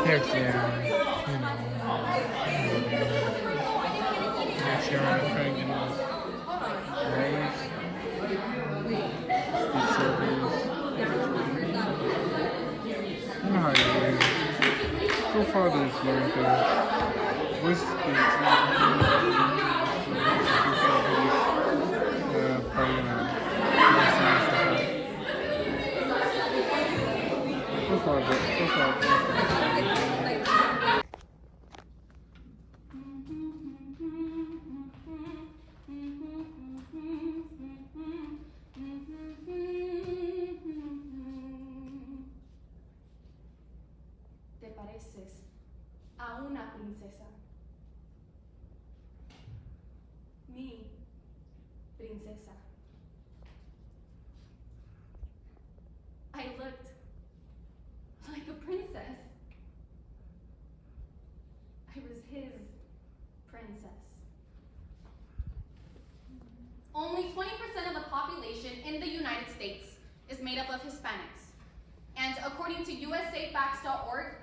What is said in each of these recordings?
Heck yeah. Next year I'm trying to get my raise, speech showcase. You know how it is. So far this year, because voice speech probably gonna so far, Te pareces a una princesa. Mi princesa. I looked like a princess. I was his princess. Only 20% of the population in the United States is made up of Hispanics. And according to USAFacts.org,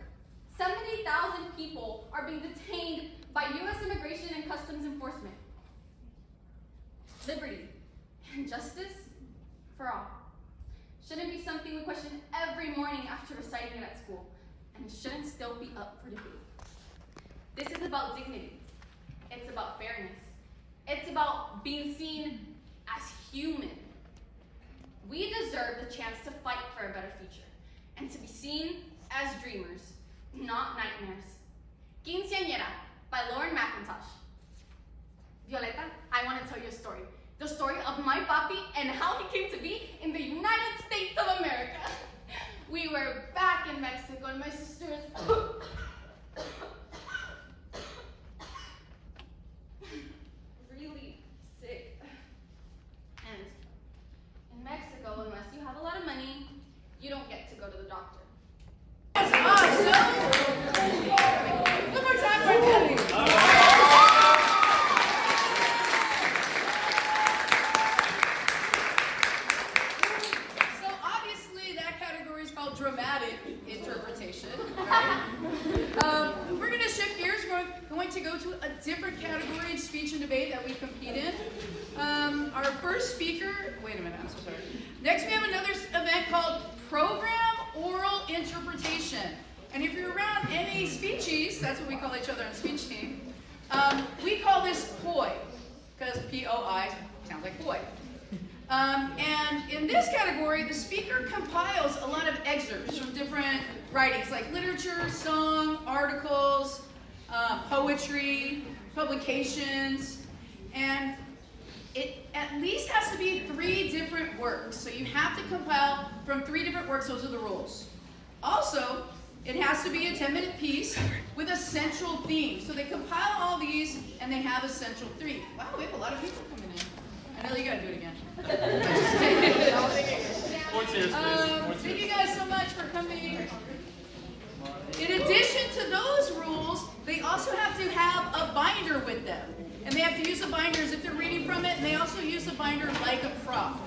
70,000 people are being detained by U.S. Immigration and Customs Enforcement. Liberty and justice for all shouldn't be something we question every morning after reciting it at school, and it shouldn't still be up for debate. This is about dignity. It's about fairness. It's about being seen as human. We deserve the chance to fight for a better future and to be seen as dreamers, not nightmares. Quinceañera by Lauren McIntosh. Violeta, I want to tell you a story. The story of my papi and how he came to be in the United States of America. We were back in Mexico and my sisters really sick. And in Mexico, unless you have a lot of money, you don't get to go to the doctor. That's awesome! One more time for Kelly. So obviously that category is called dramatic interpretation. Right? We're going to shift gears. We're going to go to a different category in speech and debate that we compete in. Our first speaker, wait a minute, I'm so sorry. Next we have another event called Program Oral Interpretation. And if you're around any speechies, that's what we call each other on speech team, we call this POI, because P-O-I sounds like boy. And in this category, the speaker compiles a lot of excerpts from different writings, like literature, song, articles, poetry, publications, and it at least has to be 3 different works. So you have to compile from 3 different works. Those are the rules. Also, it has to be a 10-minute piece with a central theme. So they compile all these, and they have a central theme. Wow, we have a lot of people coming in. I know you gotta do it again. Thank you guys so much for coming. In addition to those rules, they also have to have a binder with them. And they have to use the binder as if they're reading from it, and they also use the binder like a prop.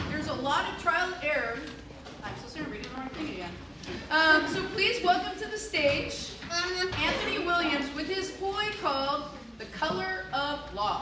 There's a lot of trial and error. I'm so sorry, I'm reading the wrong thing again. So please welcome to the stage Anthony Williams with his poem called The Color of Law.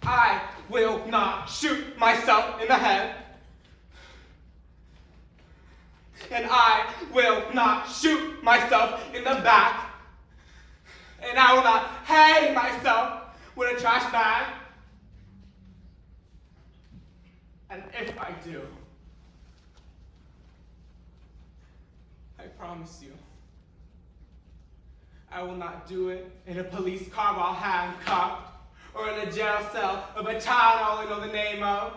I will not shoot myself in the head. And I will not shoot myself in the back. And I will not hang myself with a trash bag. And if I do, I promise you, I will not do it in a police car while handcuffed or in a jail cell of a town I only know the name of.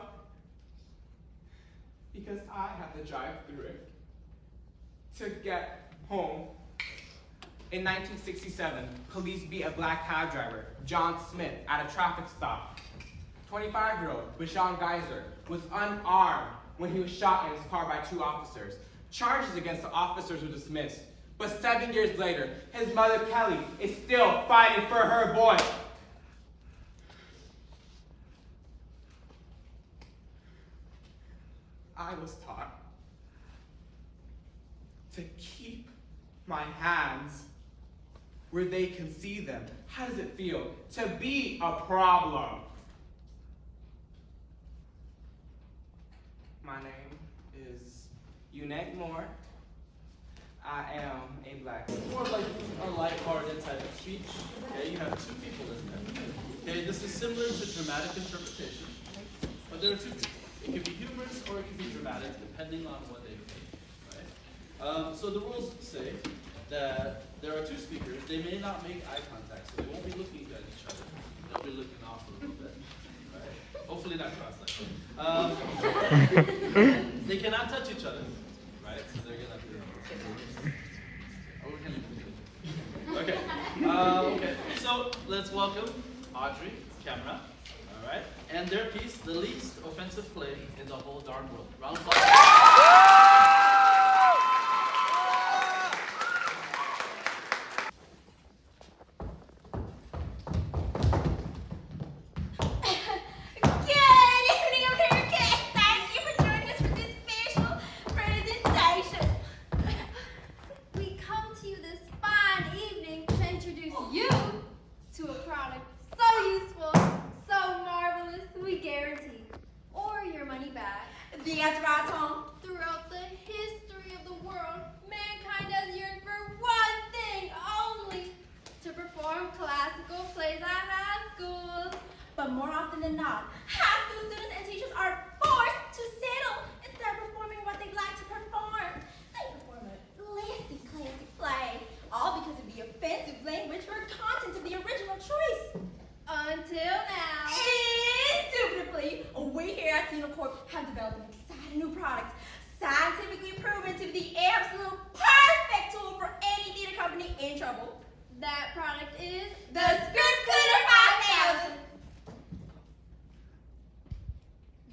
Because I have to drive through it to get home. In 1967, police beat a black cab driver, John Smith, at a traffic stop. 25-year-old Bashan Geyser was unarmed when he was shot in his car by 2 officers. Charges against the officers were dismissed. But 7 years later, his mother Kelly is still fighting for her boy. I was taught to keep my hands where they can see them. How does it feel to be a problem? My name is Unek Moore. I am a black man. More like a lighthearted type of speech. Okay, you have 2 people in there. Okay, this is similar to dramatic interpretation, but there are 2 people. It can be humorous or it can be dramatic, depending on what they think. Right? So the rules say that there are 2 speakers. They may not make eye contact, so they won't be looking at each other. They'll be looking off a little bit. Right? Hopefully not cross-legged. They cannot touch each other. Right? So they're gonna be. Okay. Okay. So let's welcome Audrey, camera. All right. And their piece, the least offensive play in the whole darn world. Round of applause. Throughout the history of the world, mankind has yearned for one thing only: to perform classical plays at high schools. But more often than not, high school students and teachers are forced to settle instead of performing what they like to perform. They perform a classic play, all because of the offensive language or content of the original choice. Until now. Indubitably, we here at Unicorp have developed an exciting new product, scientifically proven to be the absolute perfect tool for any theater company in trouble. That product is The Script Cleaner 5000!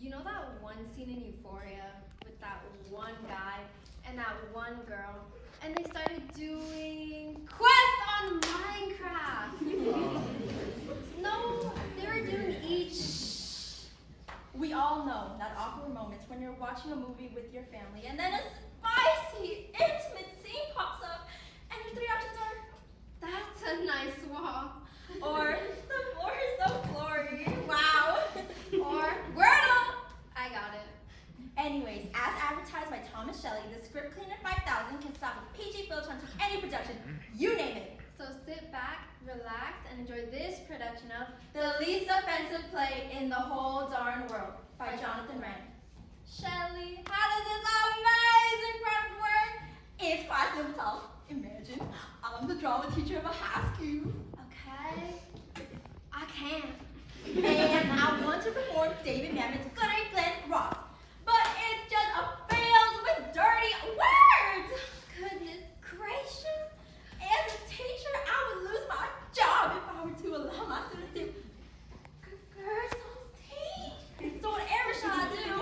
You know that one scene in Euphoria with that one guy and that one girl, and they started doing quests on Minecraft? No, they were doing each. We all know that awkward moments when you're watching a movie with your family and then a spicy, intimate scene pops up and your 3 options are, That's a nice walk. or the floor is so floory, wow, Or Wordle. I got it. Anyways, as advertised by Thomas Shelley, the Script Cleaner 5000 can stop a PG filter onto any production, you name it. So sit back, relax, and enjoy this production of The least offensive play in the whole darn world by Jonathan Rand. Shelley. How does this amazing product work? It's quite simple. Imagine I'm the drama teacher of a high school. Okay, I can. And I want to perform David Mamet's Glittery Glen Rock. But it's just filled with dirty words. Goodness Gracious. As a teacher, I would lose my job if I were to allow my students to curse on stage. So whatever shall I do?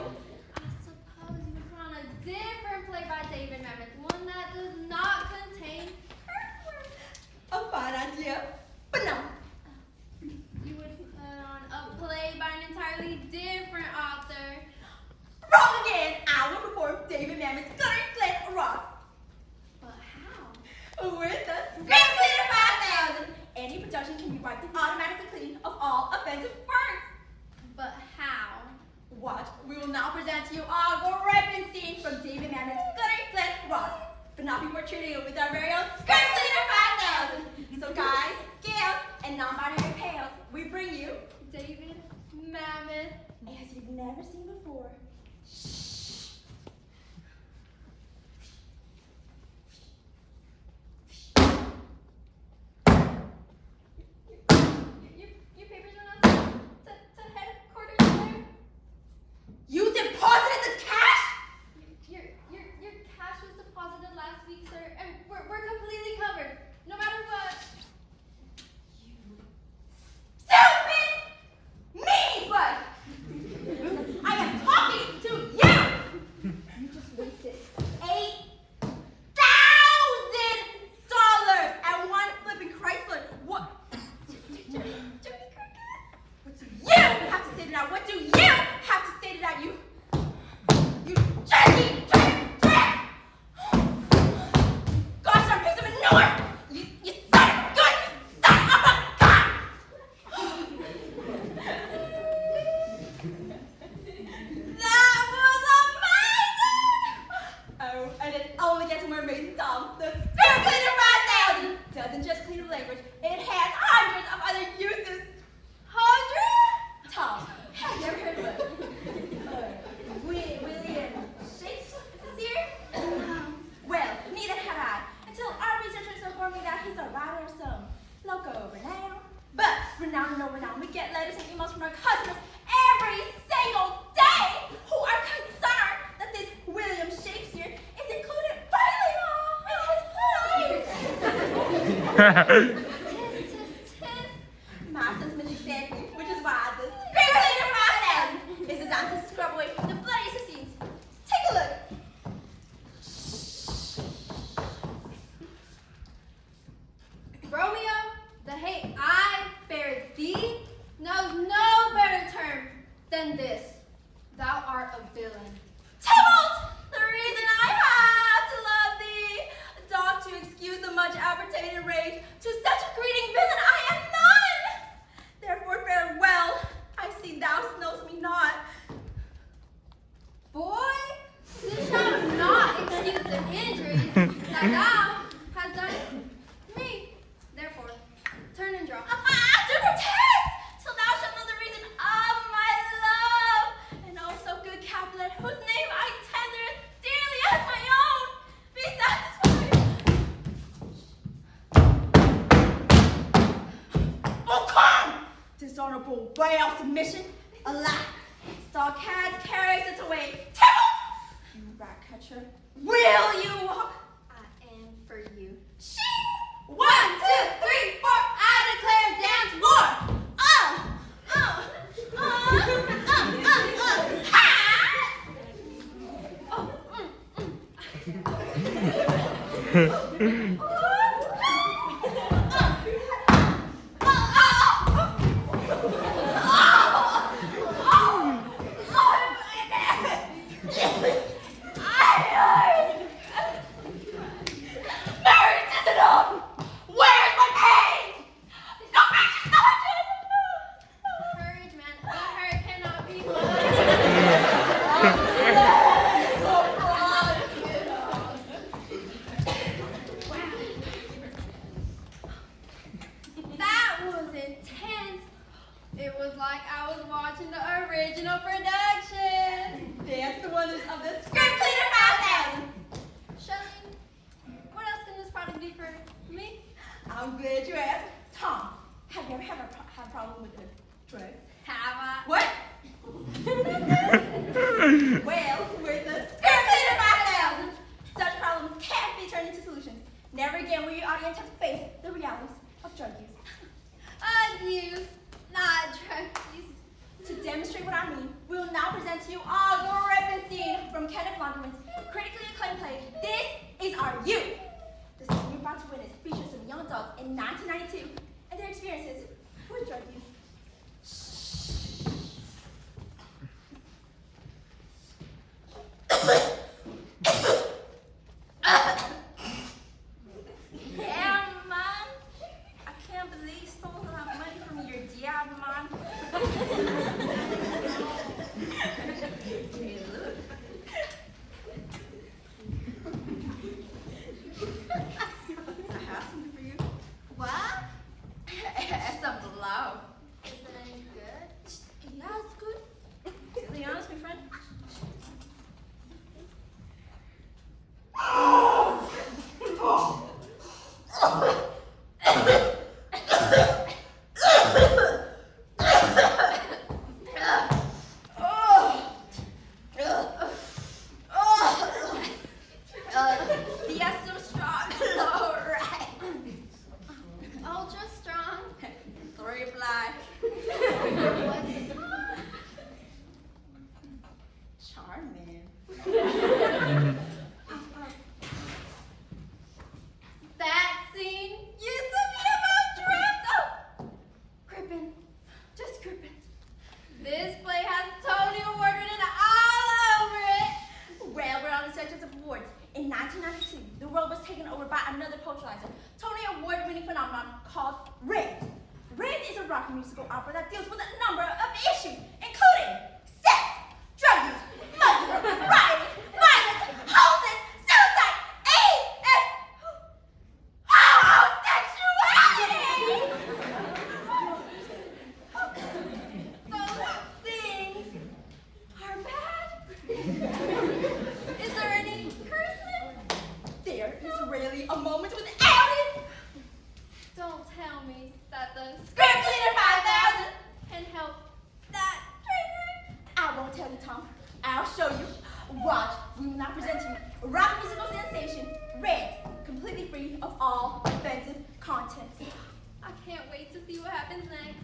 I suppose you would put on a different play by David Mamet, one that does not contain curse words. A fine idea, but no. You would put on a play by an entirely different author. Wrong again. I will perform David Mamet's Glittery Glen Rock. But how? With the Script Cleaner 5000. Any production can be wiped and automatically clean of all offensive words. But how? Watch, we will now present to you a gripping scene from David Mamet's Glittery Glen Rock. But not treating you with our very own Scrub Cleaner 5000. So guys, gals, and non-binary pals, we bring you David Mammoth. as you've never seen before. Your papers went out to headquarters there? You deposited the cash? Your cash was deposited last week, sir, and we're completely covered, no matter what. Stupid! Me, but I am talking to you! You just wasted $8,000 at one flipping Chrysler. What? What do you have to say to that? What do you have to say to that? You jerky trick! Gosh, darn piece of manure! You son of a gun! You son of a gun! That was amazing! Oh, and it only gets more amazing, Tom. The Screw Cleaner 5000 doesn't just clean the language, it has hundreds of other uses. Hundreds? Tom, have you ever heard of William Shakespeare? Well, neither had I, until our researchers informed me that he's a writer of some local renown. But renown and no renown, we get letters and emails from our customers every single day who are concerned that this William Shakespeare is included finally in his plays. My sentiment exactly, which is why the Screw Cleaner 5000 is designed to scrub away the bloodiest scenes. Take a look. Romeo, the hate I bear thee knows no better term than this. Thou art a villain. Tybalt, the reason I have to love thee, doth to excuse the much appertained rage, to such a greeting villain I am none. Therefore farewell, I see thou knowest me not. Boy, this shall not excuse the injuries that thou hast done me. Therefore, turn and draw. Do protest, till thou shalt know the reason of my love, and also good Capulet, whose name I tender as dearly as my own. Be satisfied. Oh, come! Dishonorable whale submission. Alas, stockhead carries it away. Tybalt! You rat catcher, will you walk? I am for you. She! 1, 2, 3, 4, I declare dance war! Ha! Where's my pain? No magic sergeant! Courage, man. A hurt cannot be That was intense. It was like I was watching the original production. That's the wonders of the Screw Cleaner 5000. Shelley, what else can this product do for me? I'm glad you asked. Tom, have you ever had a problem with the drugs? Have I? What? Well, with the Screw Cleaner 5000, such problems can't be turned into solutions. Never again will your audience have to face the realities of drug use. Abuse, not drug use. To demonstrate what I mean, we will now present to you a gripping scene from Kenneth Londerman's critically acclaimed play, This Is Our Youth. The scene you're about to witness features some young adults in 1992 and their experiences with drug use. Yeah, man. I can't believe you stole that money from your dad, man. Hey, look. over by another postalizer, Tony Award-winning phenomenon called Rent. Rent is a rock musical opera that deals with a number of issues, including sex, drug use, murder, rioting, violence, homelessness, suicide, AIDS, and homosexuality! Those things are bad. Is there any cursing? There is rarely a moment without it. Don't tell me that the Script Cleaner 5000 can help. that trigger. I won't tell you, Tom. I'll show you. Watch. We will now present to you a rock musical sensation, Red, completely free of all offensive content. I can't wait to see what happens next.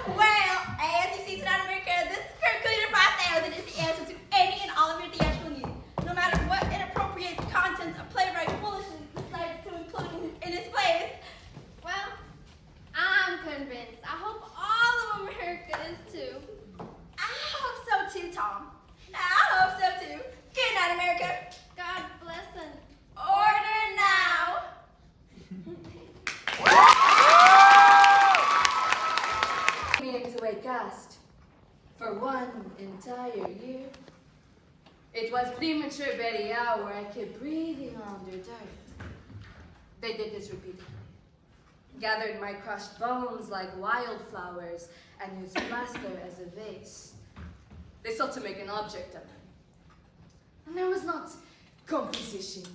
Well, as you see tonight in America, the Script Cleaner 5000 is the answer to any and all of your theatrical needs. No matter what inappropriate content a playwright foolishly decides to include in his plays. Well, I'm convinced. I hope all of America is too. I hope so too, Tom. I hope so too. Good night, America. God bless and Order now. Me into a cast for one entire year. It was premature Betty hour. I kept breathing under dirt. They did this repeatedly. Gathered my crushed bones like wildflowers and used plaster as a vase. They sought to make an object of me. And there was not composition,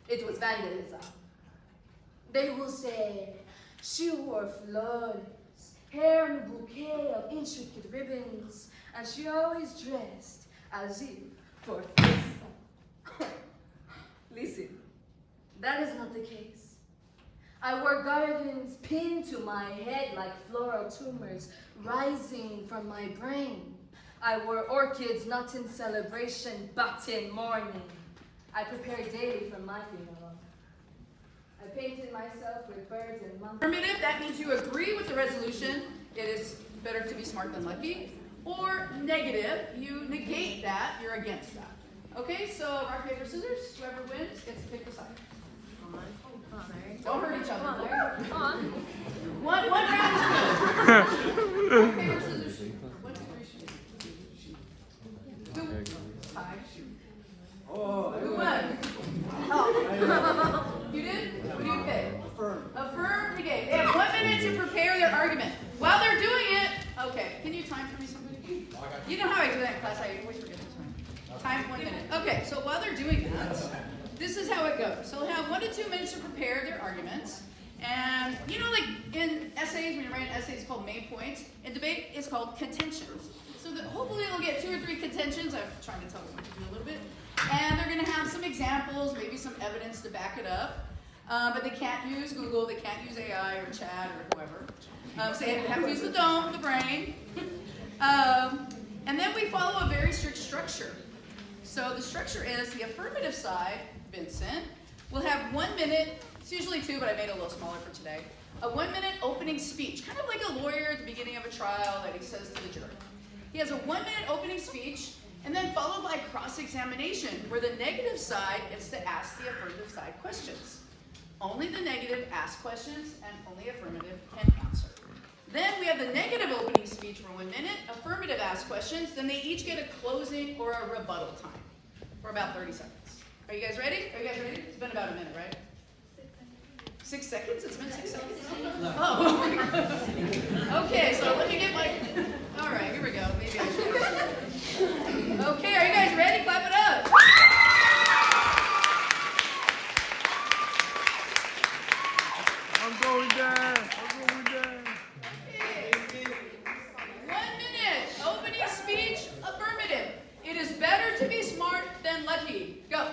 it was vandalism. They will say she wore flowers, hair in a bouquet of intricate ribbons, and she always dressed as if for this. Listen, that is not the case. I wore gardens pinned to my head like floral tumors rising from my brain. I wore orchids not in celebration but in mourning. I prepared daily for my funeral. I painted myself with birds and monkeys. Affirmative, that means you agree with the resolution. It is better to be smart than lucky. Or negative, you negate that, you're against that. Okay, so rock, paper, scissors. Whoever wins gets to pick a side. Don't hurt each other. One round is good. Rock, paper, scissors. 1, 2, 3, shoot. Who? Tie. Who won? Oh. You did? What do you pick? Affirm, negate. They have 1 minute to prepare their argument. While they're doing it, okay, can you time for me somebody? You know how I do that in class, I always forget to time. Time 1 minute. Okay, so while they're doing that, this is how it goes. So they'll have 1 to 2 minutes to prepare their arguments. And you know, like in essays, when you write an essay, it's called main points. In debate, it's called contentions. So that hopefully they'll get 2 or 3 contentions. I'm trying to tell them what to do a little bit. And they're going to have some examples, maybe some evidence to back it up. But they can't use Google, they can't use AI or chat or whoever. So they have to use the dome, the brain. And then we follow a very strict structure. So the structure is the affirmative side, Vincent, will have 1 minute, it's usually 2, but I made it a little smaller for today. A 1 minute opening speech, kind of like a lawyer at the beginning of a trial that he says to the jury. He has a 1 minute opening speech, and then followed by cross-examination, where the negative side is to ask the affirmative side questions. Only the negative ask questions, and only affirmative can answer. Then we have the negative opening speech for 1 minute, affirmative ask questions, then they each get a closing or a rebuttal time for about 30 seconds. Are you guys ready? Are you guys ready? It's been about a minute, right? 6 seconds? It's been 6 seconds? Oh. Okay, so let me get my... All right, here we go. Maybe I should... Okay, are you guys ready? Clap it up. I'm going down. I'm going down. Okay. 1 minute. Opening speech, affirmative. It is better to be smart than lucky. Go.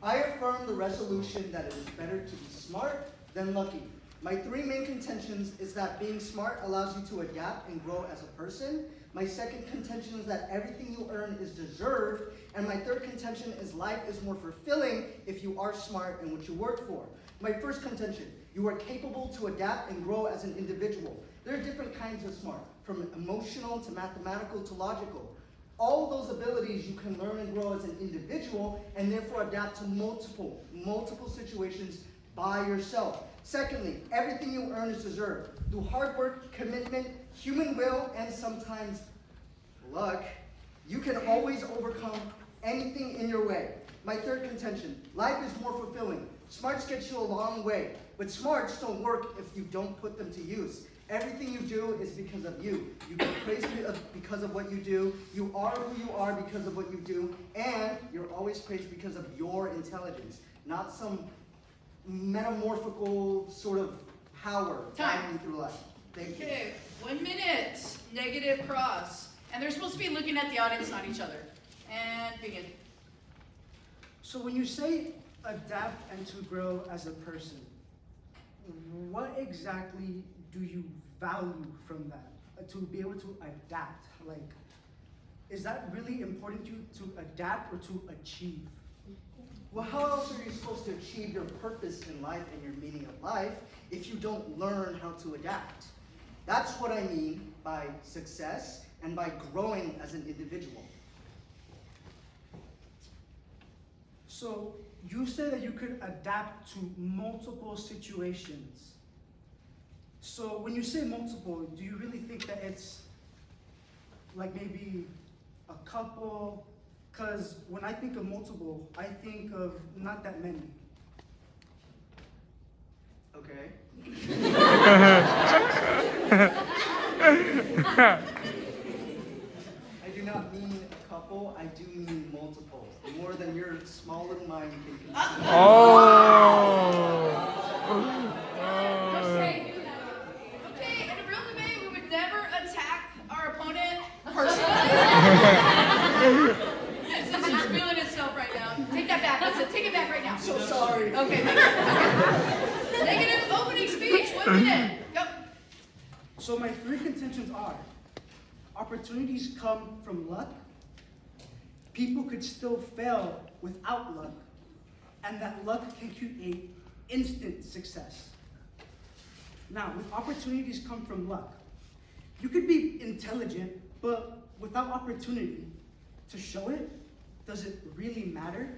I affirm the resolution that it is better to be smart than lucky. My 3 main contentions is that being smart allows you to adapt and grow as a person. My second contention is that everything you earn is deserved. And my third contention is life is more fulfilling if you are smart and what you work for. My first contention, you are capable to adapt and grow as an individual. There are different kinds of smart, from emotional to mathematical to logical. All of those abilities you can learn and grow as an individual and therefore adapt to multiple situations by yourself. Secondly, everything you earn is deserved. Through hard work, commitment, human will, and sometimes luck, you can always overcome anything in your way. My third contention, life is more fulfilling. Smarts get you a long way, but smarts don't work if you don't put them to use. Everything you do is because of you. You get praised because of what you do. You are who you are because of what you do. And you're always praised because of your intelligence, not some metamorphical sort of power guiding you through life. Thank you. Okay, 1 minute. Negative cross. And they're supposed to be looking at the audience, not each other. And begin. So when you say adapt and to grow as a person, what exactly do you value from that? To be able to adapt, like, is that really important to you to adapt or to achieve? Well, how else are you supposed to achieve your purpose in life and your meaning of life if you don't learn how to adapt? That's what I mean by success and by growing as an individual. So you say that you could adapt to multiple situations. So when you say multiple, do you really think that it's like maybe a couple? Because when I think of multiple, I think of not that many. Okay. I do not mean a couple, I do mean multiple. More than your small little mind can conceive. Okay, in a real debate, we would never attack our opponent personally. Since it's feeling itself right now. Take that back. Listen, take it back right now. I'm so sorry. Okay, okay. Negative opening speech, 1 minute. Go. So my 3 contentions are, opportunities come from luck, people could still fail without luck, and that luck can create instant success. Now, with opportunities come from luck. You could be intelligent, but without opportunity to show it, does it really matter?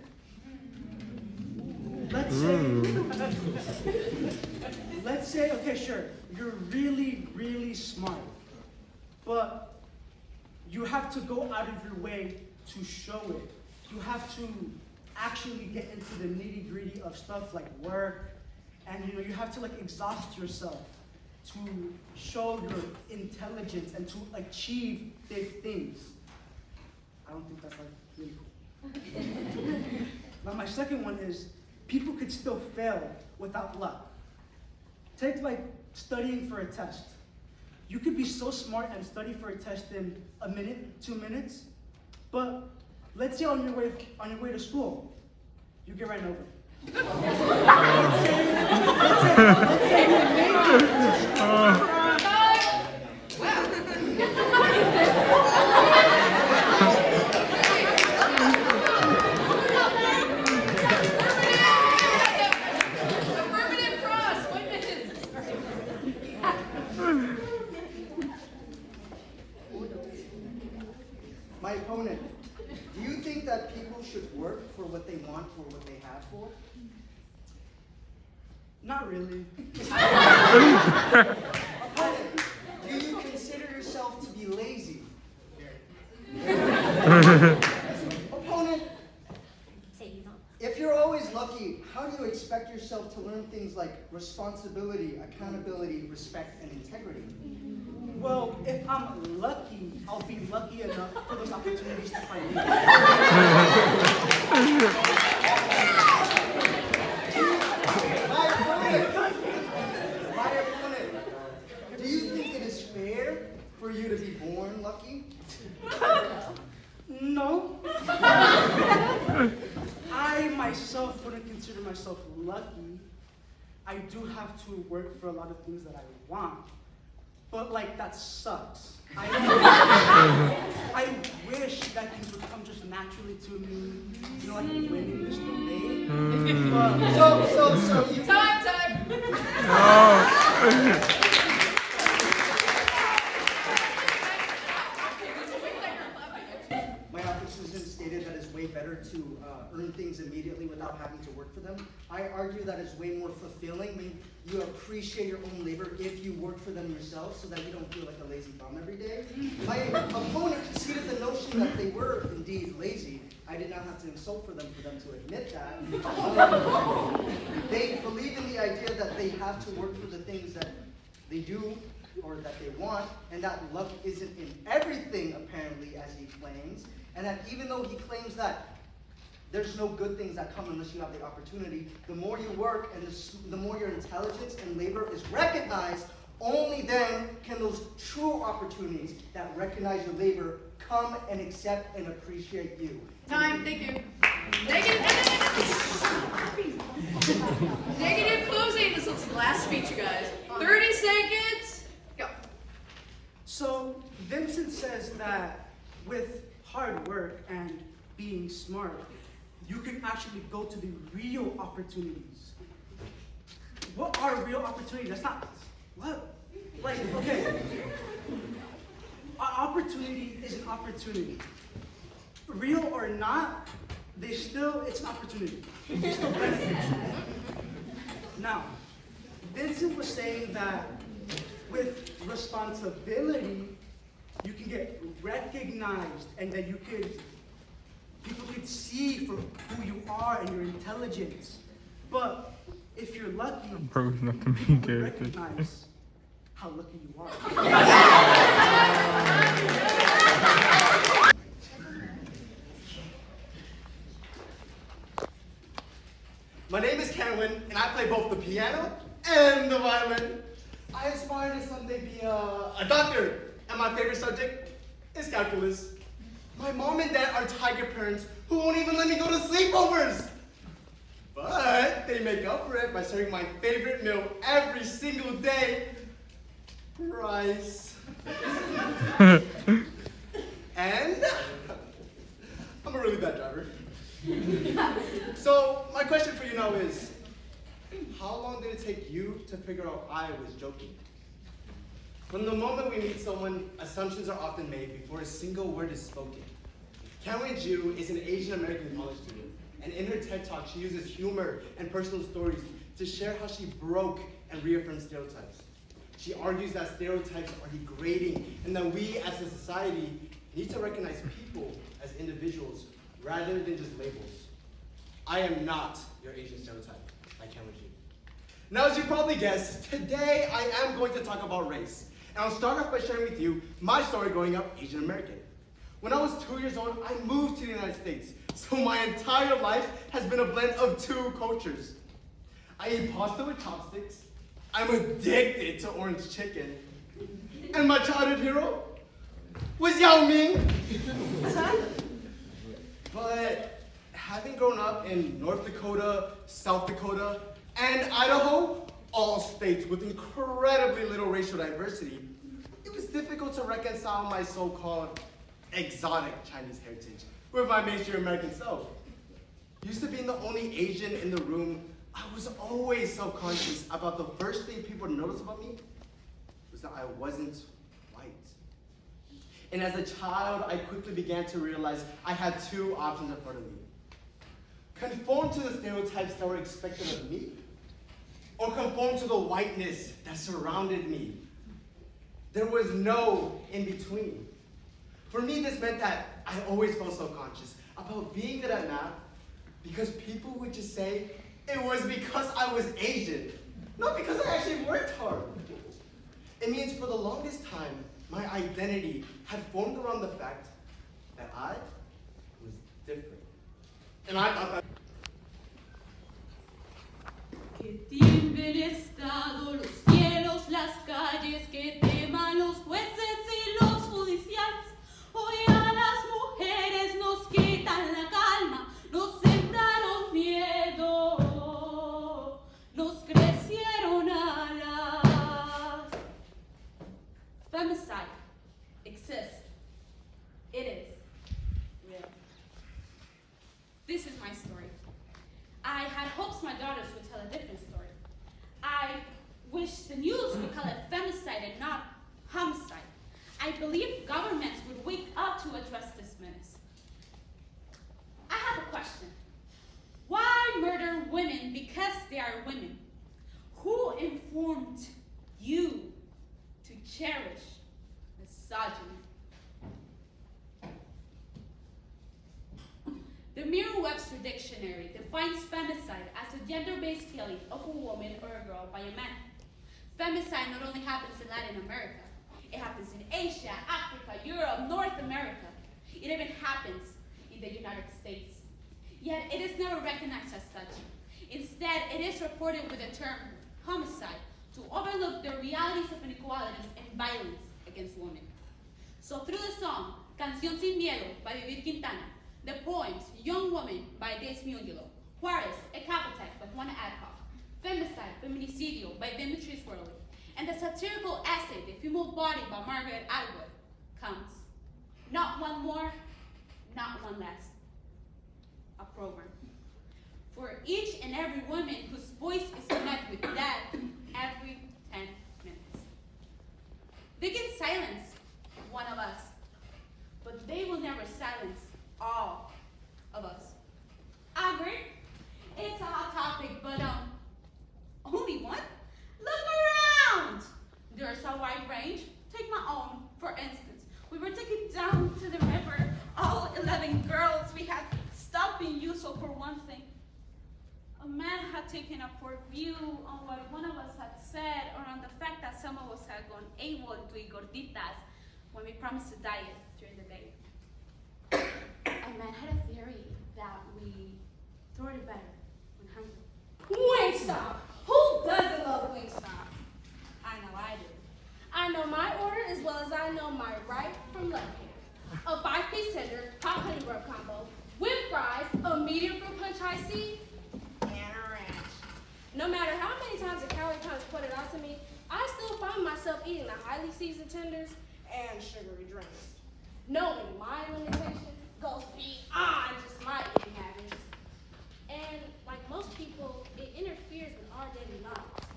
Let's say, okay, sure, you're really, really smart, but you have to go out of your way to show it. You have to actually get into the nitty-gritty of stuff like work, and you have to like exhaust yourself to show your intelligence and to achieve big things. I don't think that's like really cool. Now my second one is, people could still fail without luck. Take like studying for a test. You could be so smart and study for a test in a minute, 2 minutes, but let's say on your way to school, you get ran over. Let's say you made Affirmative cross, 1 minute. My opponent, do you think that people should work for what they want or what they have for? Not really. Opponent, do you consider yourself to be lazy? Opponent, if you're always lucky, how do you expect yourself to learn things like responsibility, accountability, respect, and integrity? Well, if I'm lucky, I'll be lucky enough for those opportunities to find me. My opponent, do you think it is fair for you to be born lucky? No. I myself wouldn't consider myself lucky. I do have to work for a lot of things that I want, but like that sucks. I wish that things would come just naturally to me, you know, like winning this debate. So you Time. My opposition stated that it's way better to earn things immediately without having to work for them. I argue that it's way more fulfilling when you appreciate your own labor if you work for them yourself so that you don't feel like a lazy bum every day. My opponent conceded the notion that they were indeed lazy. I did not have to insult for them to admit that. They believe in the idea that they have to work for the things that they do or that they want, and that luck isn't in everything, apparently, as he claims, and that even though he claims that there's no good things that come unless you have the opportunity, the more you work and the more your intelligence and labor is recognized, only then can those true opportunities that recognize your labor come and accept and appreciate you. Time, thank you. Negative closing. This is the last speech, you guys. 30 seconds. Go. So Vincent says that with hard work and being smart, you can actually go to the real opportunities. What are real opportunities? That's not, what? Like, okay. An opportunity is an opportunity. Real or not, it's an opportunity. It still benefits you. Now, Vincent was saying that with responsibility, you can get recognized and that people could see for who you are and your intelligence. But if you're lucky, Bro, it's not the main people character. recognize how lucky you are. My name is Kenwin, and I play both the piano and the violin. I aspire to someday be a doctor, and my favorite subject is calculus. My mom and dad are tiger parents who won't even let me go to sleepovers. But they make up for it by serving my favorite meal every single day, rice. And I'm a really bad driver. So my question for you now is, how long did it take you to figure out I was joking? From the moment we meet someone, assumptions are often made before a single word is spoken. Cameron Ju is an Asian American college student, and in her TED Talk, she uses humor and personal stories to share how she broke and reaffirmed stereotypes. She argues that stereotypes are degrading and that we as a society need to recognize people as individuals rather than just labels. I am not your Asian stereotype, like Cameron Ju. Now, as you probably guessed, today I am going to talk about race. And I'll start off by sharing with you my story growing up Asian American. When I was 2 years old, I moved to the United States. So my entire life has been a blend of two cultures. I eat pasta with chopsticks. I'm addicted to orange chicken. And my childhood hero was Yao Ming. But having grown up in North Dakota, South Dakota, and Idaho, all states with incredibly little racial diversity, it was difficult to reconcile my so-called exotic Chinese heritage with my mainstream American self. Used to being the only Asian in the room, I was always self-conscious about the first thing people would notice about me was that I wasn't white. And as a child, I quickly began to realize I had two options in front of me. Conform to the stereotypes that were expected of me, or conform to the whiteness that surrounded me. There was no in between. For me, this meant that I always felt self-conscious about being good at math because people would just say it was because I was Asian, not because I actually worked hard. It means for the longest time, my identity had formed around the fact that I was different. And I thought that Que tiemblen estado los cielos, las calles, que teman los jueces y los judiciales. Hoy a las mujeres nos quitan la calma, nos sembraron miedo, nos crecieron believe governments would wake up to address this menace. I have a question. Why murder women because they are women? Who informed you to cherish misogyny? The Merriam-Webster Dictionary defines femicide as the gender-based killing of a woman or a girl by a man. Femicide not only happens in Latin America, it happens in Asia, Africa, Europe, North America. It even happens in the United States. Yet it is never recognized as such. Instead, it is reported with the term homicide to overlook the realities of inequalities and violence against women. So through the song, Canción Sin Miedo by Vivir Quintana, the poems Young Woman by Des Mungelo, Juarez, A Capital by Juana Adcock, Femicide, Feminicidio by Dimitri Swirly, and the satirical essay The Female Body by Margaret Atwood comes. Not one more, not one less. A program for each and every woman whose voice is met with death every 10 minutes. They can silence one of us, but they will never silence all of us. I agree. It's a hot topic, but only one? Look around! There's a wide range. Take my own, for instance. We were taken down to the river, all 11 girls. We had stopped being useful for one thing. A man had taken a poor view on what one of us had said, or on the fact that some of us had gone able to eat gorditas when we promised to diet during the day. A man had a theory that we throw it better when hungry. Wingstop! Who doesn't love Wingstop? I know I do. I know my order as well as I know my right from left hand. A 5-piece tender, hot honey rub combo, with fries, a medium fruit punch high C, and a ranch. No matter how many times the calorie counts pointed out to me, I still find myself eating the highly seasoned tenders and sugary drinks. Knowing my limitations goes beyond just my eating habits. And like most people, it interferes with our daily lives.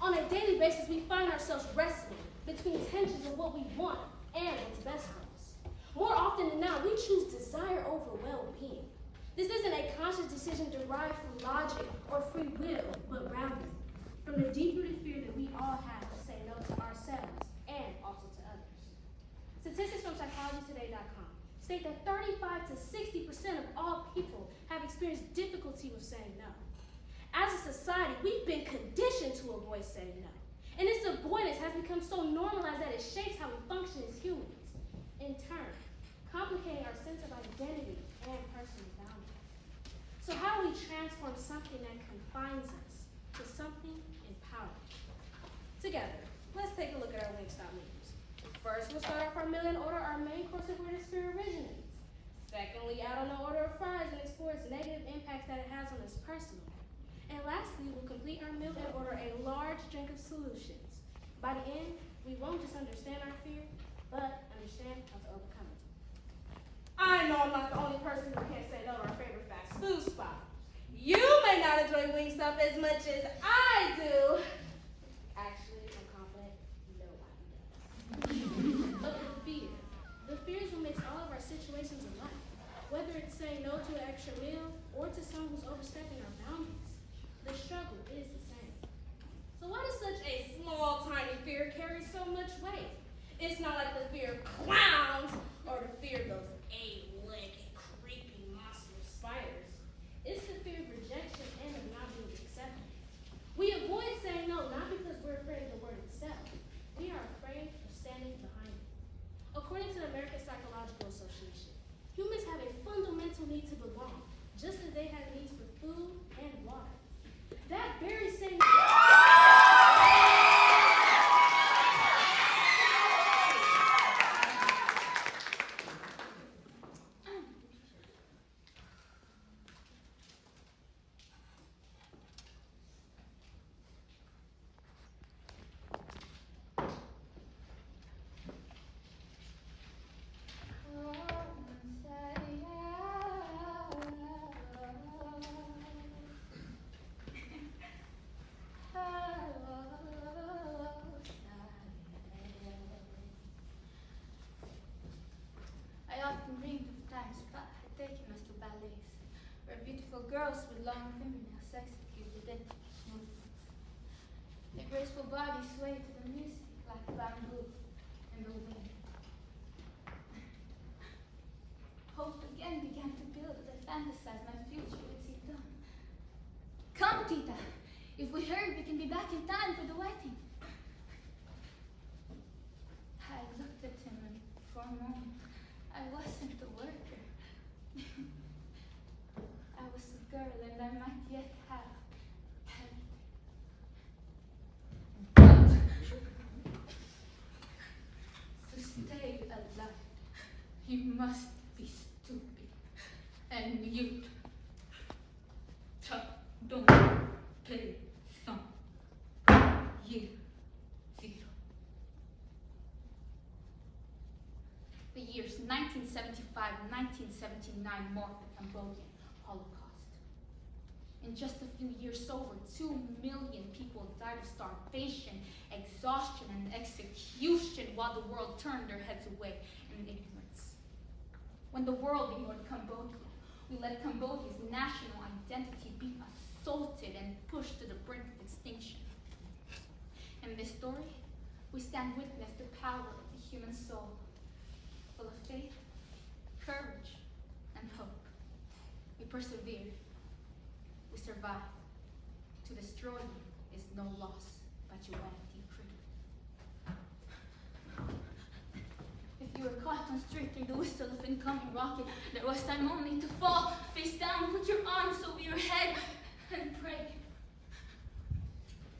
On a daily basis, we find ourselves wrestling between tensions of what we want and what's best for us. More often than not, we choose desire over well-being. This isn't a conscious decision derived from logic or free will, but rather from the deep-rooted fear that we all have to say no to ourselves and also to others. Statistics from psychologytoday.com state that 35 to 60% of all people have experienced difficulty with saying no. As a society, we've been conditioned to avoid saying no. And this avoidance has become so normalized that it shapes how we function as humans. In turn, complicating our sense of identity and personal boundaries. So how do we transform something that confines us to something empowering? Together, let's take a look at our Wingstop menus. First, we'll start off our meal and order our main course of where the spirit originates. Secondly, add on the order of fries and explore its negative impacts that it has on us personally. And lastly, we'll complete our meal and order a large drink of solutions. By the end, we won't just understand our fear, but understand how to overcome it. I know I'm not the only person who can't say no to our favorite fast food spot. You may not enjoy Wingstop as much as I do. Actually, I'm confident nobody does. But the fear is what makes all of our situations in life. Whether it's saying no to an extra meal or to someone who's overstepping our boundaries, the struggle is the same. So why does such a small, tiny fear carry so much weight? It's not like the fear of clowns or the fear of those 8-legged, creepy, monstrous spiders. It's the fear of rejection and of not being accepted. We avoid saying no not because we're afraid of the word itself. We are afraid of standing behind it. According to the American Psychological Association, humans have a fundamental need to belong, just as they have needs for food and water. That very same graceful body swayed to the music like bamboo in the wind. Hope again began to build as I fantasized my future with Tita. Come, Tita. If we hurry, we can be back in time for the wedding. I looked at him and for a moment, I wasn't a worker. I was a girl and I might yet have but to stay alive, you must be stupid and mute. Don't play some year zero. The years 1975 and 1979 marked the Cambodian Holocaust. In just a few years, over 2 million people died of starvation, exhaustion, and execution while the world turned their heads away in ignorance. When the world ignored Cambodia, we let Cambodia's national identity be assaulted and pushed to the brink of extinction. In this story, we stand witness to the power of the human soul, full of faith, courage, and hope. We persevere. We survive. To destroy you is no loss, but humanity free. If you were caught on street through the whistle of incoming rocket, there was time only to fall face down, put your arms over your head, and pray.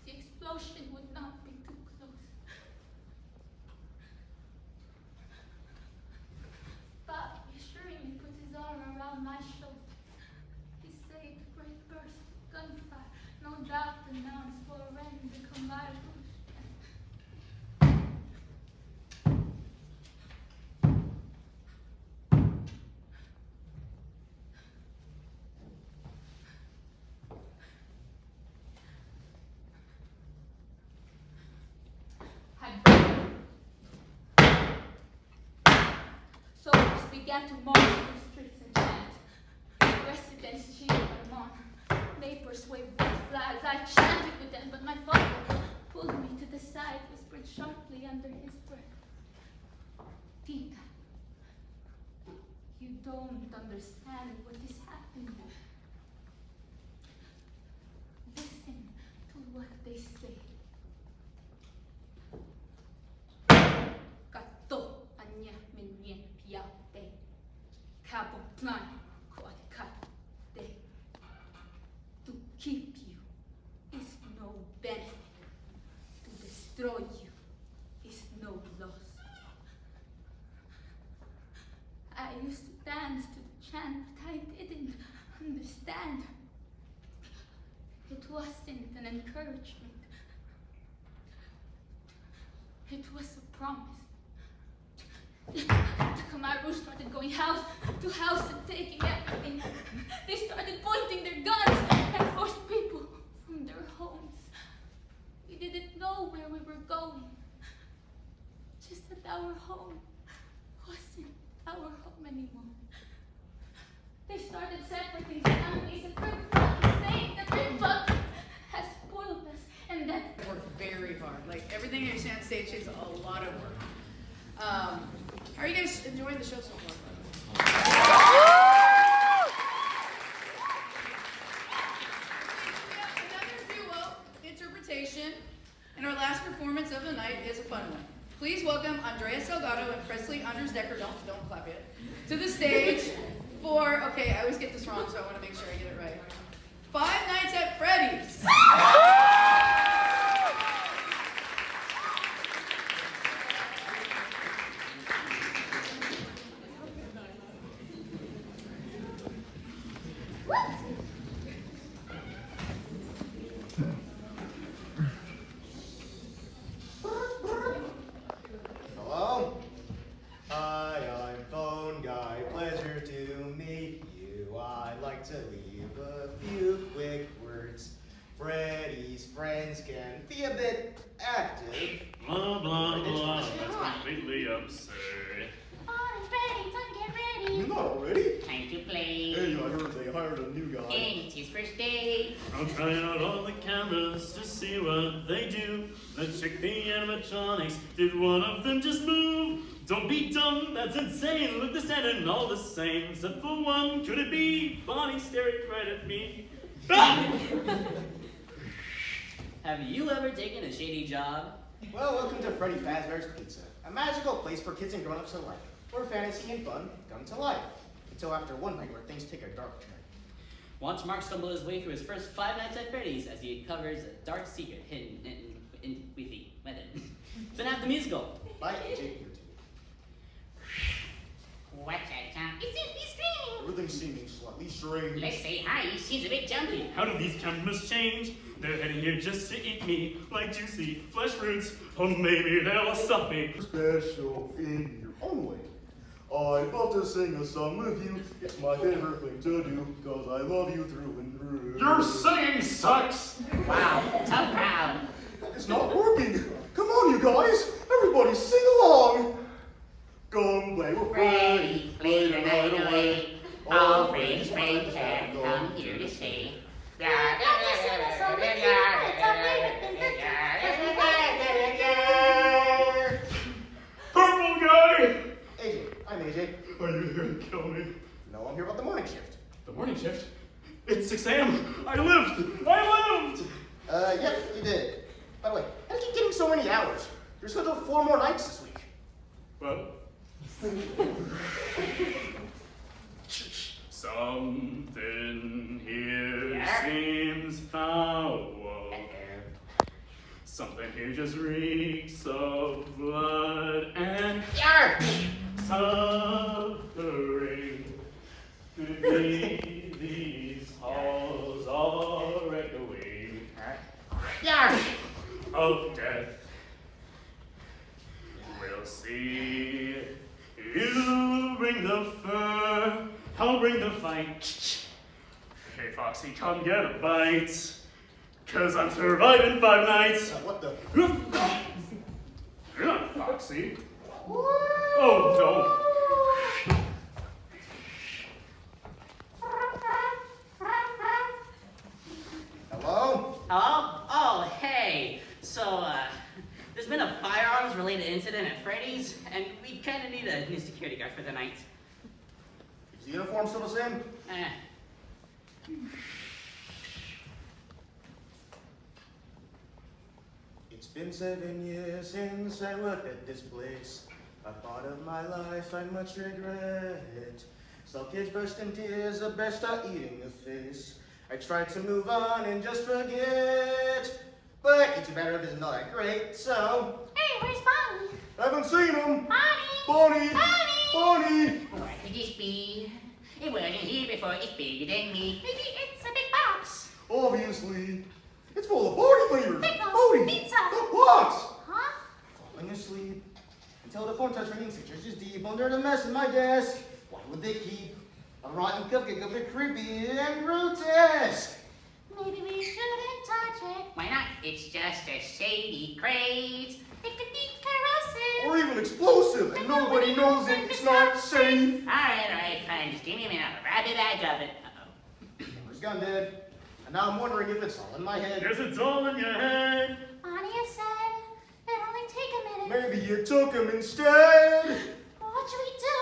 The explosion would not be too close. Bob reassuringly put his arm around my shoulder. He said, great burst of gunfire, no doubt announced for a rain to come by bush. Soldiers began to march through the streets and chant. Residents cheered them on. Neighbors waved red flags. I chanted with them, but my father pulled me to the side, whispered sharply under his breath. Tita, you don't understand what is happening. Listen to what they say. Kato anya minyen piao de. Cabo plan quad cut de. To keep you is no benefit. To destroy you is no loss. I used to dance to the chant, but I didn't understand. It wasn't an encouragement. It was a promise. The Khmer Rouge started going house to house and taking everything. They started pointing their guns and forced people from their homes. We didn't know where we were going. Just that our home wasn't our home anymore. They started separating families and saying that their buck has spoiled us and that I work very hard. Like everything you see on stage takes a lot of work. How are you guys enjoying the show so far? We have another duo interpretation, and our last performance of the night is a fun one. Please welcome Andrea Salgado and Presley Anders Decker, don't clap yet, to the stage for, okay, I always get this wrong, so I want to make sure I get it right. Five Nights at Freddy's. Hello? Hi, I'm Phone Guy. Pleasure to meet you. I'd like to leave a few quick words. Freddy's friends can be a bit active. Blah, blah, blah. That's completely absurd. All right, Freddy, time to get ready. You're not ready? Time to play. Hey, I heard they hired a new guy. It's his first day. I'll try out all the cameras to see what they do. Let's check the animatronics. Did one of them just move? Don't be dumb, that's insane. Look, they're standing all the same, except for one. Could it be Bonnie staring right at me? Have you ever taken a shady job? Well, welcome to Freddy Fazbear's Pizza, a magical place for kids and grown-ups alike, where fantasy and fun come to life. Until after one night where things take a dark turn. Watch Mark stumble his way through his first 5 nights at Freddy's as he uncovers a dark secret hidden in with the method. Then have the musical. By AJ. What's that sound? It seems to be screaming. Everything's seeming slightly strange. Let's say hi, he seems a bit jumpy. How do these cameras change? They're heading here just to eat me, like juicy flesh fruits. Or maybe they'll stuff me. Special in your own way. I'd love to sing a song with you. It's my favorite thing to do, cause I love you through and through. Your singing sucks! Wow, tough crowd. It's not working. Come on, you guys. Everybody sing along. Come play with Freddy. Play the night away. All Freddy's friends have come here to stay. Purple guy! AJ, I'm AJ. Are you here to kill me? No, I'm here about the morning shift. The morning shift? It's 6 a.m. I lived! Yep, you did. By the way, how did you getting so many hours? You're scheduled 4 more nights this week. Well. Something here seems foul. Something here just reeks of blood and suffering. Could it be these halls are echoing of death? We'll see. You bring the fur, I'll bring the fight. Hey Foxy, come get a bite. Cause I'm surviving 5 nights. What the? You're not Foxy. Oh, no. Hello? Hello? Oh, hey. So, there's been a firearms-related incident at Freddy's, and we kind of need a new security guard for the night. Is the uniform still the same? It's been 7 years since I worked at this place. A part of my life I much regret. Saw kids burst in tears, the best start eating a face. I tried to move on and just forget. But it's better if it's not that great, so. Hey, where's Bonnie? I haven't seen him. Bonnie! Bonnie! Bonnie! Bonnie! What could this be? It wasn't here before, it's bigger than me. Maybe it's a big box. Obviously. It's full of Bonnie flavors. Pickles, Bonnie! pizza. The box! Huh? Falling asleep until the phone touch ringing 6 inches deep under the mess in my desk. Why would they keep a rotten cupcake a bit creepy and grotesque? Maybe we shouldn't touch it. Why not? It's just a shady craze. It could be corrosive. Or even explosive, and nobody knows it. It's not safe. Alright, fine. Just give me a minute. I'll grab it back of it. Uh-oh. Where's gun dead? And now I'm wondering if it's all in my head. Yes, it's all in your head. Bonnie has said it'd only take a minute. Maybe you took him instead. What should we do?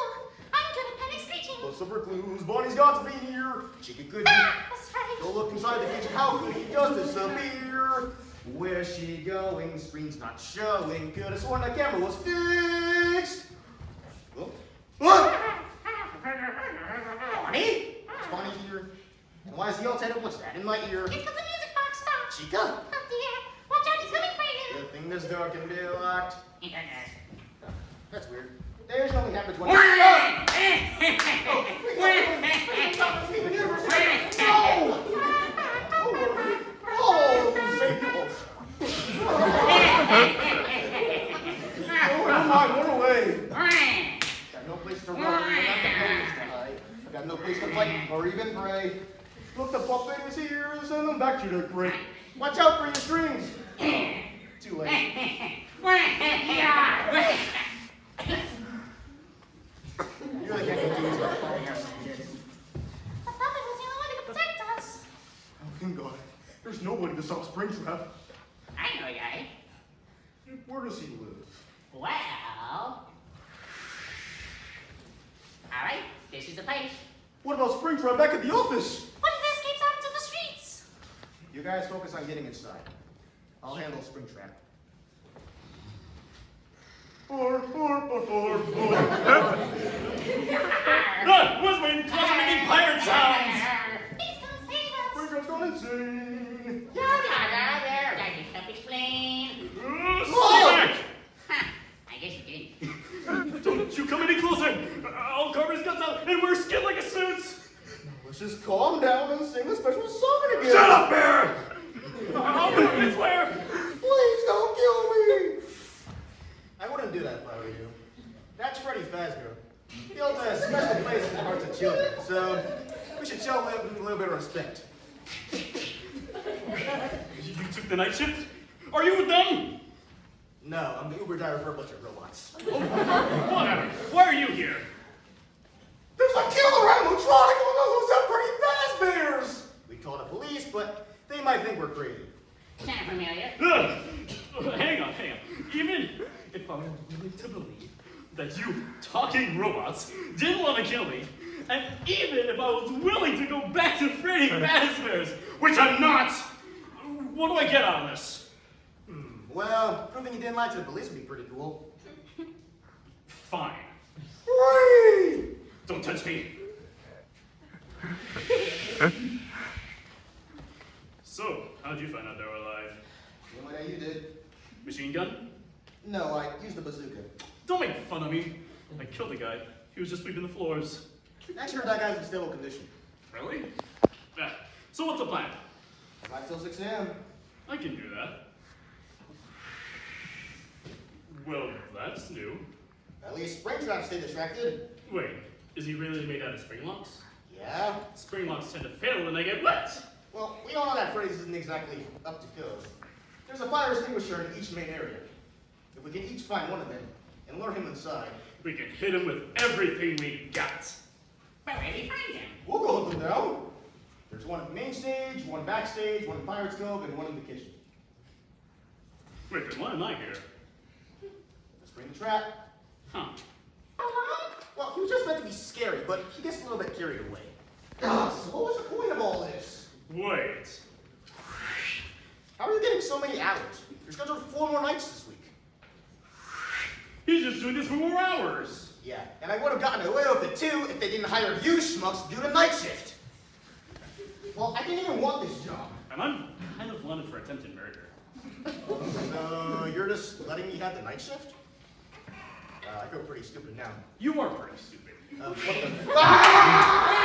I'm good at panic screeching. Let's look for clues. Bonnie's got to be here. Chicken could be. That's right. Go look inside the kitchen. How could he just disappear? Where's she going? Screen's not showing. Could have sworn the camera was fixed. Oh. Ah! Bonnie? Is Bonnie here? And why is he all tied up? What's that in my ear? It's because the music box stopped. Chica? Oh dear. Watch out, he's coming for you. Good thing this door can be locked. That's weird. There's only happens when Run away. Got no place to run, I got no place to hide. I got no place to fight or even pray. Look, the puppet is here, send him back to the crate. Watch out for your strings. Too late. You really can't confuse that. The puppet was the only one that could protect us. Where does he live? Well... Alright, this is the place. What about Springtrap back at the office? What if this escapes out into the streets? You guys focus on getting inside. I'll handle Springtrap. What's my closet making pirate sounds? Please come save us. Springtrap's gone insane. I just help explain. Stay back! I guess you did. Don't you come any closer! I'll carve his guts out and wear skin like a suit! Let's just calm down and sing the special song again. Shut up, Bear! I'll do it, I swear! Please don't kill me. I wouldn't do that if I were you. That's Freddy Fazbear. He holds a special place in the hearts of children, so we should show him a little bit of respect. You took the night shift? Are you with them? No, I'm the Uber driver for a bunch of robots. Oh, whatever. Why are you here? There's a killer animatronic on the loose at Freddy Fazbear's! We call the police, but they might think we're crazy. Sound familiar? Hang on. Even if I were willing to believe that you talking robots didn't want to kill me, and even if I was willing to go back to Freddy Fazbear's, which I'm not, what do I get out of this? Well, proving you didn't lie to the police would be pretty cool. Fine. Whee! Don't touch me. So, how'd you find out they were alive? Same way that you did. Machine gun? No, I used the bazooka. Don't make fun of me. I killed the guy. He was just sweeping the floors. Actually heard that guy's in stable condition. Really? So what's the plan? 5 till 6 a.m. I can do that. Well, that's new. At least Springtrap stay distracted. Wait, is he really made out of spring locks? Yeah. Spring locks tend to fail when they get wet. Well, we all know that Freddy's isn't exactly up to code. There's a fire extinguisher in each main area. If we can each find one of them and lure him inside, We can hit him with everything we got. But where do we find him? we'll go hunt them down. There's one at the main stage, one backstage, one in Pirate's Cove, and one in the kitchen. Wait, then why am I here? Let's bring the trap. Huh. Well, he was just meant to be scary, but he gets a little bit carried away. So what was the point of all this? Wait. How are you getting so many hours? You're scheduled for 4 more nights this week. He's just doing this for more hours. Yeah, and I would have gotten away with it too if they didn't hire you schmucks to do the night shift. Well, I didn't even want this job. And I'm kind of wanted for attempted murder. So you're just letting me have the night shift? I feel pretty stupid now. You are pretty stupid. What the? Ah!